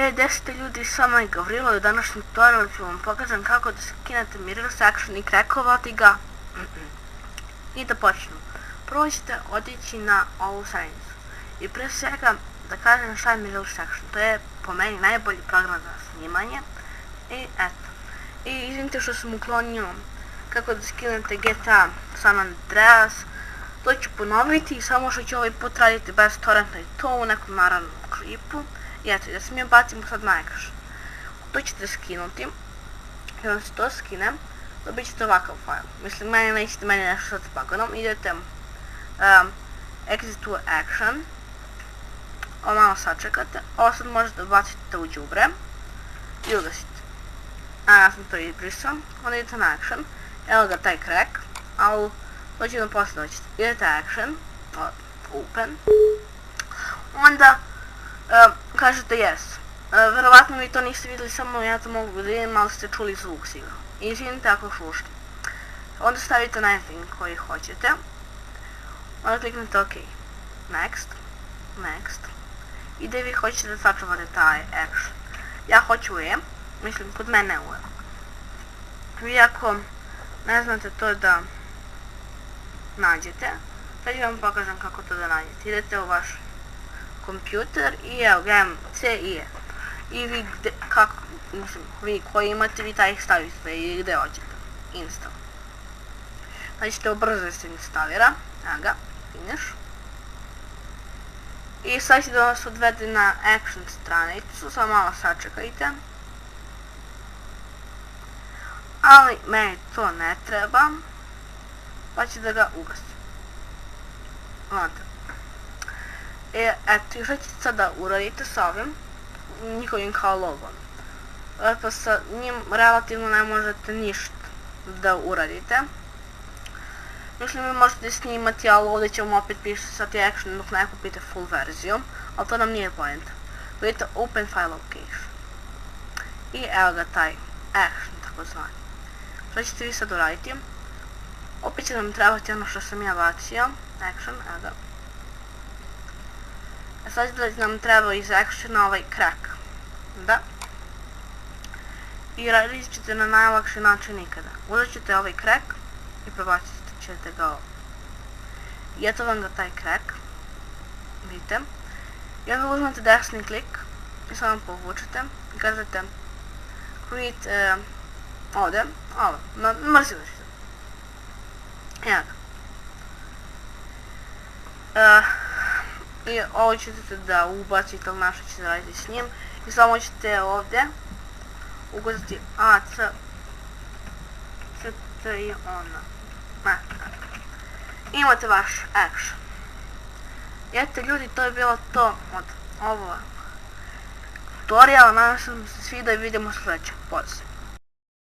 Ej, 10 ljudi, samo je Gavrilo i u današnjem tutorialu ću vam pokažem kako da skinete Mirror Section i crackovati ga. I da počnemo. Prvo ćete otići na ovu stranicu. I pre svega da kažem šta je Mirror Section. To je po meni najbolji program za snimanje. I eto. I izvinite što sam uklonio kako da skinete GTA San Andreas. To ću ponoviti, samo što ću ovaj put raditi bez torrenta i to u nekom naravnom klipu. I eto, da se mi bacimo sad na ekran. To ćete skinuti. I onda se to skine, dobit ćete ovakav file. Mislim, nećete meni nešto sad s baganom. Idete exit to action. Ovo malo sačekate. Ovo sad možete baciti u đubre i ugasite. Ja sam to izbrisao. Onda idete na action. Evo ga taj crack. Ali to ćemo posle doći. Idete action. Open. Onda kažete yes. Verovatno vi to niste vidjeli, samo ja to mogu da vidim, ali ste čuli zvuk sigurno. I izvinite ako šušti. Onda stavite anything koji hoćete. Onda kliknete OK. Next. Next. I da vi hoćete da sačuvate taj action. Ja hoću E. Mislim, kod mene u E. Vi ako ne znate to da nađete, sad ću vam pokažem kako to da nađete. Idete u vaš kompjuter i evo ga C i E. I vi kako, mislim, vi koji imate, vi taj ih stavite i gde hoćete. Install. Znači ćete ubrzo da se instalira. Evo ga, finish. I sad će da vas odvede na action stranicu, samo malo sačekajte. Ali meni to ne treba, pa ću da ga ugasim. Onda. Eto, i šta ćete sada uradite sa ovim, njihovim kao logom. Pa sa njim relativno ne možete ništa da uradite. Mislim, vi možete snimati, ali ovdje ćemo opet pisati action dok ne kupite full verziju, ali to nam nije point. Vidite open file location. I evo ga taj action, tako zvani. Šta ćete vi sad uraditi? Opet će nam trebati ono što sam ja bacio, action, evo ga. Sad nam treba iz actiona ovaj crack. Da. I radit ćete na najlakši način ikada. Uzet ćete ovaj crack i prebacit ćete ga ovo. I eto vam ga taj crack. Vidite. I onda uzmete desni klik i samo povučete i kažete create ovdje, ovo, mrzi vršite. Evo ga. I ovo ćete da ubacite, ali našto ćete raditi s njim. I samo ćete ovdje ugaziti A, C, T i ona. Imate vaš action. I eto ljudi, to je bilo to od ovog tutoriala. Nadam se da vam se sviđa i vidimo sljedeće. Pozdrav.